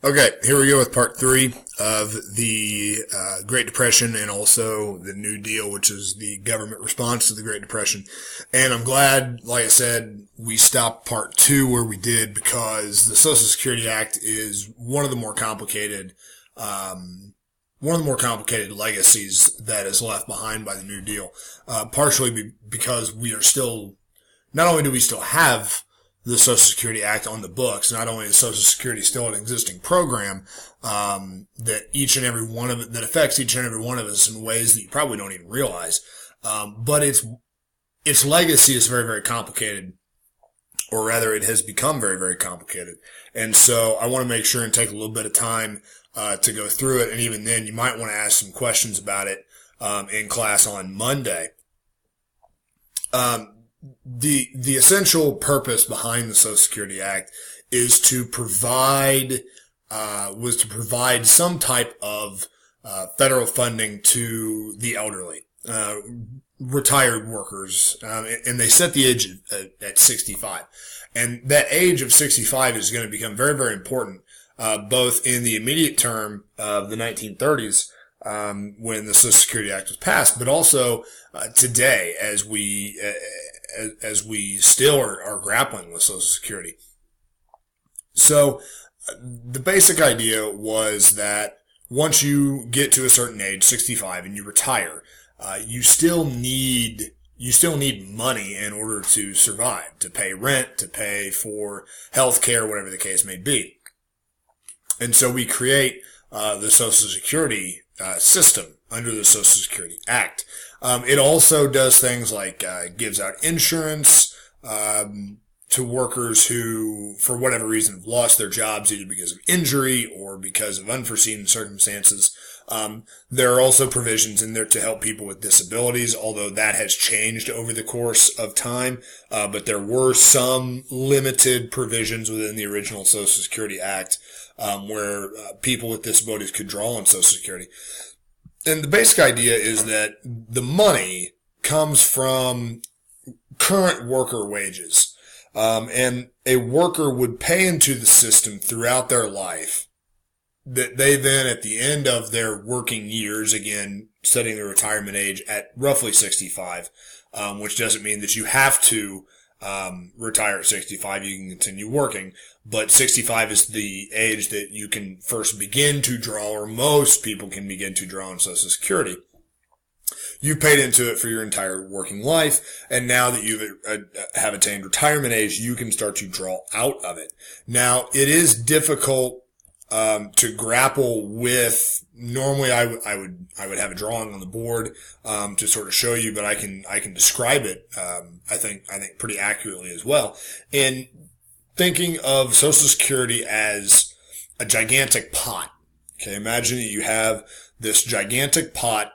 Okay, here we go with part three of the Great Depression and also the New Deal, which is the government response to the Great Depression. And I'm glad, like I said, we stopped part two where we did because the Social Security Act is one of the more complicated legacies that is left behind by the New Deal. Partially because we are still, not only do we still have the Social Security Act on the books. Not only is Social Security still an existing program, that each and every one of it, that affects each and every one of us in ways that you probably don't even realize. But its legacy is very, very complicated, or rather it has become very, very complicated. And so I want to make sure and take a little bit of time, to go through it. And even then you might want to ask some questions about it, in class on Monday. The essential purpose behind the Social Security Act is to provide some type of federal funding to the elderly, retired workers, and they set the age at 65. And that age of 65 is going to become very, very important, both in the immediate term of the 1930s, when the Social Security Act was passed, but also today as we still are grappling with Social Security. So the basic idea was that once you get to a certain age, 65, and you retire, you still need money in order to survive, to pay rent, to pay for health care, whatever the case may be. And so we create the Social Security system under the Social Security Act. It also does things like gives out insurance to workers who, for whatever reason, have lost their jobs either because of injury or because of unforeseen circumstances. There are also provisions in there to help people with disabilities, although that has changed over the course of time. But there were some limited provisions within the original Social Security Act where people with disabilities could draw on Social Security. And the basic idea is that the money comes from current worker wages. And a worker would pay into the system throughout their life that they then, at the end of their working years, again, setting the retirement age at roughly 65, which doesn't mean that you have to retire at 65. You can continue working, but 65 is the age that you can first begin to draw, or most people can begin to draw on Social Security. You paid into it for your entire working life, and now that you have attained retirement age, you can start to draw out of it. Now, it is difficult to grapple with. Normally I would have a drawing on the board, to sort of show you, but I can describe it, I think pretty accurately as well. In thinking of Social Security as a gigantic pot. Okay. Imagine that you have this gigantic pot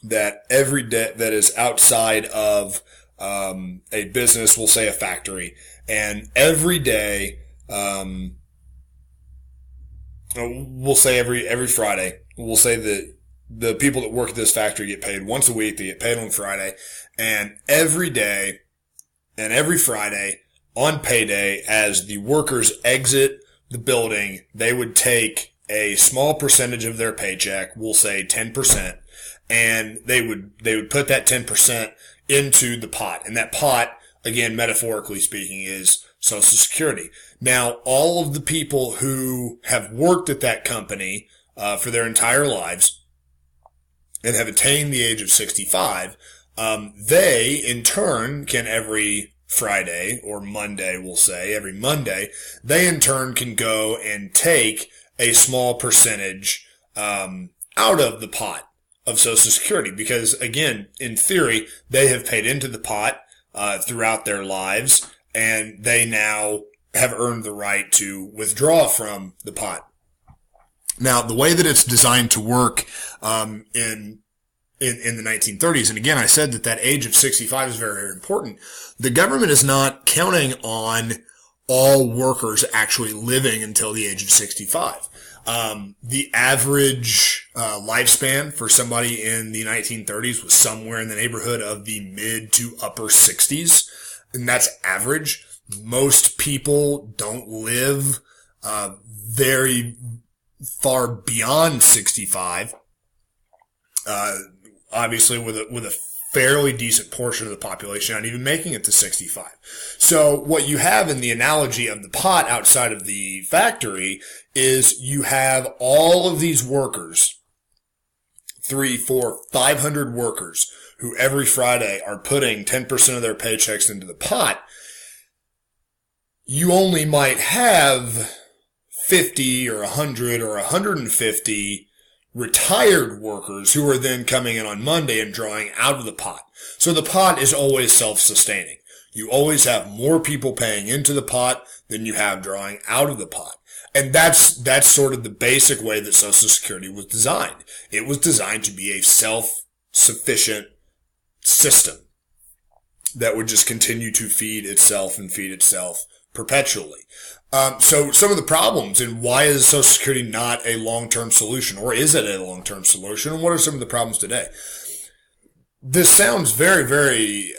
that every day, that is outside of, a business, we'll say a factory, and every day, we'll say every Friday, we'll say that the people that work at this factory get paid once a week. They get paid on Friday, and every day and every Friday on payday, as the workers exit the building, they would take a small percentage of their paycheck, we'll say 10%, and they would put that 10% into the pot. And that pot, again, metaphorically speaking, is Social Security. Now, all of the people who have worked at that company for their entire lives and have attained the age of 65, they, in turn, can every Friday or Monday, we'll say, every Monday, they in turn can go and take a small percentage out of the pot of Social Security, because, again, in theory, they have paid into the pot throughout their lives, and they now have earned the right to withdraw from the pot. Now, the way that it's designed to work in the 1930s, and again, I said that age of 65 is very, very important. The government is not counting on all workers actually living until the age of 65. The average lifespan for somebody in the 1930s was somewhere in the neighborhood of the mid to upper 60s, and that's average. Most people don't live very far beyond 65, obviously with a fairly decent portion of the population not even making it to 65. So what you have in the analogy of the pot outside of the factory is you have all of these workers, 300, 400, 500 workers who every Friday are putting 10% of their paychecks into the pot. You only might have 50 or 100 or 150 retired workers who are then coming in on Monday and drawing out of the pot. So the pot is always self-sustaining. You always have more people paying into the pot than you have drawing out of the pot. And that's sort of the basic way that Social Security was designed. It was designed to be a self-sufficient system that would just continue to feed itself perpetually. So some of the problems, and why is Social Security not a long-term solution, or is it a long-term solution, and what are some of the problems today? This sounds very, very,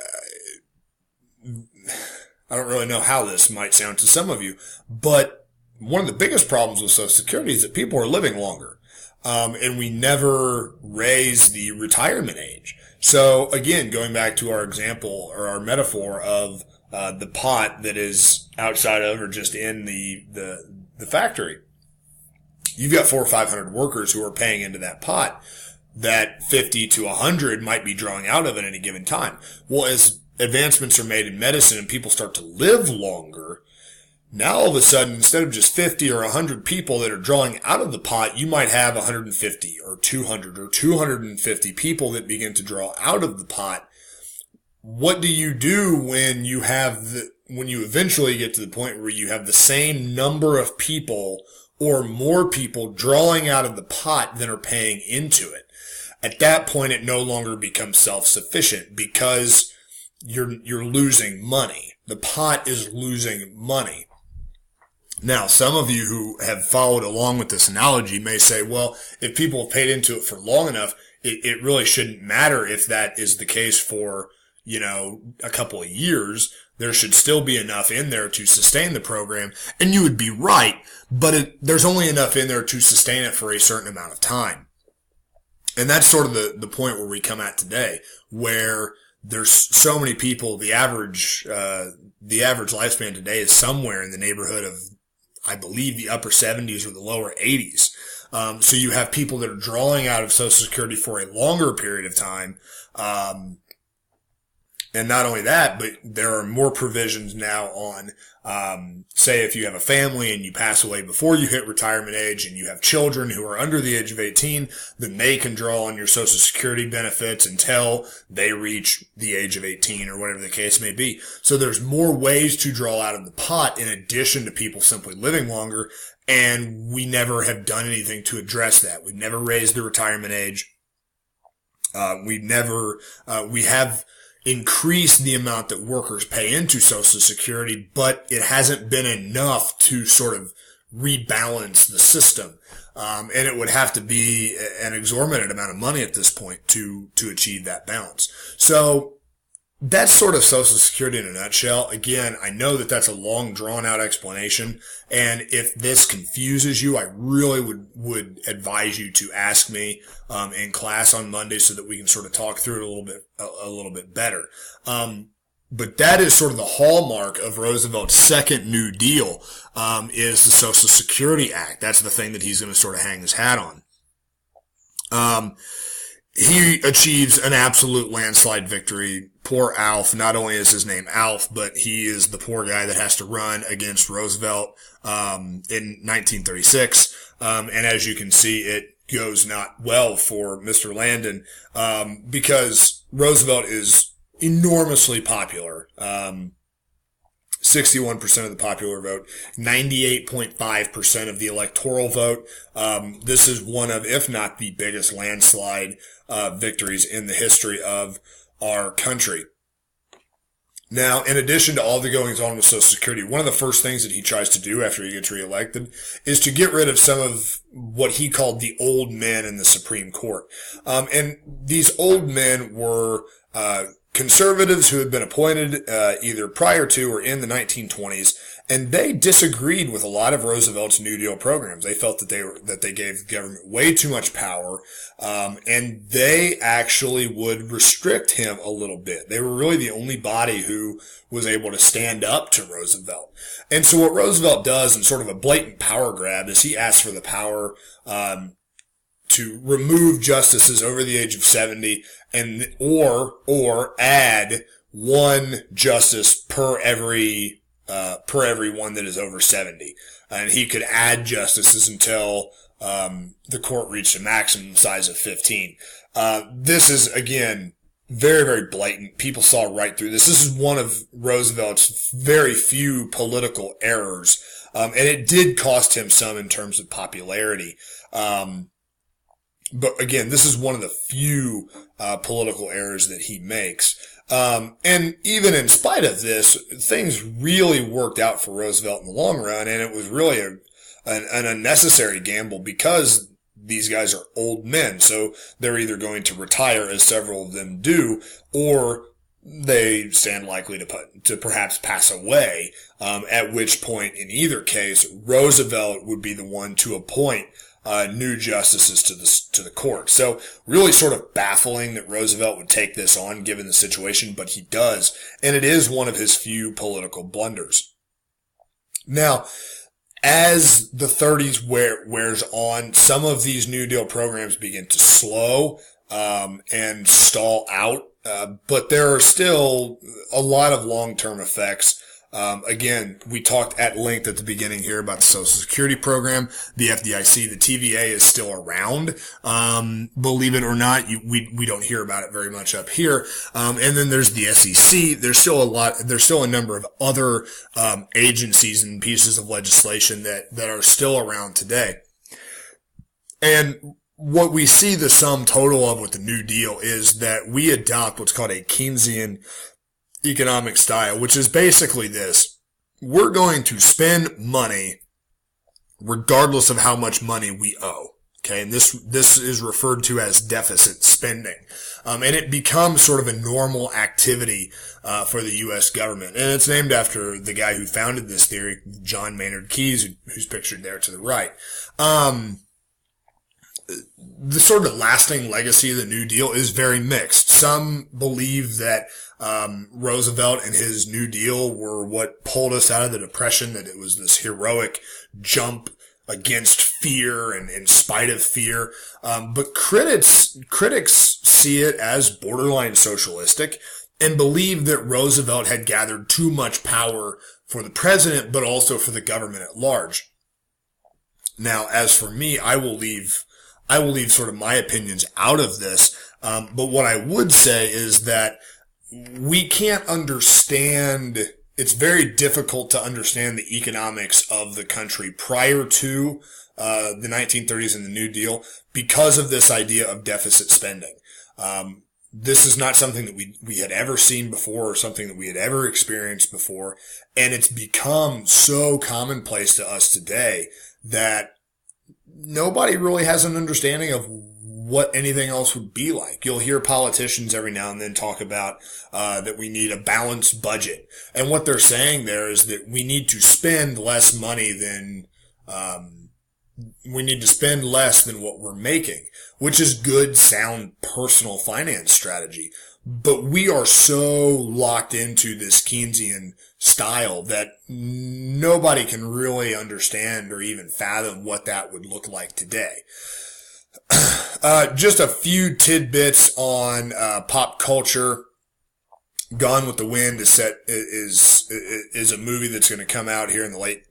I don't really know how this might sound to some of you, but one of the biggest problems with Social Security is that people are living longer, and we never raise the retirement age. So again, going back to our example or our metaphor of the pot that is outside of or just in the factory. You've got 400 or 500 workers who are paying into that pot that 50 to 100 might be drawing out of at any given time. Well, as advancements are made in medicine and people start to live longer, now all of a sudden, instead of just 50 or 100 people that are drawing out of the pot, you might have 150 or 200 or 250 people that begin to draw out of the pot. What do you do when you eventually get to the point where you have the same number of people or more people drawing out of the pot than are paying into it? At that point, it no longer becomes self-sufficient because you're losing money. The pot is losing money. Now, some of you who have followed along with this analogy may say, well, if people have paid into it for long enough, it really shouldn't matter if that is the case for a couple of years. There should still be enough in there to sustain the program. And you would be right, but there's only enough in there to sustain it for a certain amount of time. And that's sort of the point where we come at today, where there's so many people. The average lifespan today is somewhere in the neighborhood of, I believe, the upper 70s or the lower 80s. So you have people that are drawing out of Social Security for a longer period of time. And not only that, but there are more provisions now on, say if you have a family and you pass away before you hit retirement age and you have children who are under the age of 18, then they can draw on your Social Security benefits until they reach the age of 18 or whatever the case may be. So there's more ways to draw out of the pot in addition to people simply living longer. And we never have done anything to address that. We've never raised the retirement age. We have increase the amount that workers pay into Social Security, but it hasn't been enough to sort of rebalance the system. And it would have to be an exorbitant amount of money at this point to achieve that balance. So that's sort of Social Security in a nutshell. Again, I know that that's a long, drawn-out explanation, and if this confuses you, I really would advise you to ask me in class on Monday so that we can sort of talk through it a little bit better. But that is sort of the hallmark of Roosevelt's second New Deal, is the Social Security Act. That's the thing that he's going to sort of hang his hat on. He achieves an absolute landslide victory. Poor Alf. Not only is his name Alf, but he is the poor guy that has to run against Roosevelt in 1936. And as you can see, it goes not well for Mr. Landon because Roosevelt is enormously popular. 61% of the popular vote, 98.5% of the electoral vote. This is one of, if not the biggest landslide victories in the history of our country. Now, in addition to all the goings on with Social Security, one of the first things that he tries to do after he gets reelected is to get rid of some of what he called the old men in the Supreme Court. And these old men were conservatives who had been appointed either prior to or in the 1920s, And they disagreed with a lot of Roosevelt's New Deal programs. They felt that they gave the government way too much power, and they actually would restrict him a little bit. They were really the only body who was able to stand up to Roosevelt. And so what Roosevelt does in sort of a blatant power grab is he asks for the power, to remove justices over the age of 70 or add one justice per every one that is over 70. And he could add justices until, the court reached a maximum size of 15. This is, again, very, very blatant. People saw right through this. This is one of Roosevelt's very few political errors. And it did cost him some in terms of popularity. But again, this is one of the few, political errors that he makes. And even in spite of this, things really worked out for Roosevelt in the long run, and it was really an unnecessary gamble because these guys are old men, so they're either going to retire, as several of them do, or they stand likely to perhaps pass away, at which point, in either case, Roosevelt would be the one to appoint new justices to the court. So really sort of baffling that Roosevelt would take this on given the situation, but he does. And it is one of his few political blunders. Now, as the 30s wears on, some of these New Deal programs begin to slow, and stall out. But there are still a lot of long-term effects. Again, we talked at length at the beginning here about the Social Security program, the FDIC, the TVA is still around. Believe it or not, we don't hear about it very much up here. And then there's the SEC. There's still a number of other, agencies and pieces of legislation that are still around today. And what we see the sum total of with the New Deal is that we adopt what's called a Keynesian economic style, which is basically this. We're going to spend money regardless of how much money we owe. Okay. And this is referred to as deficit spending. And it becomes sort of a normal activity, for the U.S. government. And it's named after the guy who founded this theory, John Maynard Keynes, who's pictured there to the right. The sort of lasting legacy of the New Deal is very mixed. Some believe that Roosevelt and his New Deal were what pulled us out of the Depression, that it was this heroic jump against fear and in spite of fear. But critics see it as borderline socialistic and believe that Roosevelt had gathered too much power for the president, but also for the government at large. Now, as for me, I will leave sort of my opinions out of this. But what I would say is that we can't understand, it's very difficult to understand the economics of the country prior to the 1930s and the New Deal because of this idea of deficit spending. This is not something that we had ever seen before or something that we had ever experienced before. And it's become so commonplace to us today that nobody really has an understanding of what anything else would be like. You'll hear politicians every now and then talk about that we need a balanced budget. And what they're saying there is that we need to spend less money than what we're making, which is good, sound, personal finance strategy. But we are so locked into this Keynesian style that nobody can really understand or even fathom what that would look like today. Just a few tidbits on pop culture. Gone with the Wind is a movie that's going to come out here in the late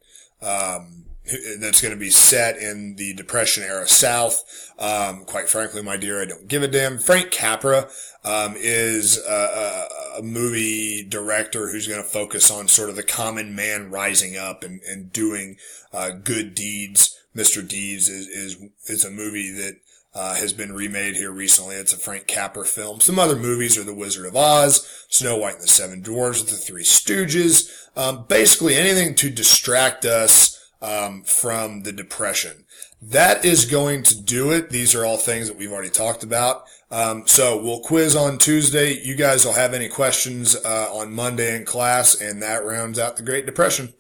that's going to be set in the Depression era South. Quite frankly, my dear, I don't give a damn. Frank Capra is a movie director who's going to focus on sort of the common man rising up and doing good deeds. Mr. Deeds is a movie that has been remade here recently. It's a Frank Capra film. Some other movies are The Wizard of Oz, Snow White and the Seven Dwarfs, The Three Stooges. Basically anything to distract us from the Depression. That is going to do it. These are all things that we've already talked about. So we'll quiz on Tuesday. You guys will have any questions on Monday in class, and that rounds out the Great Depression.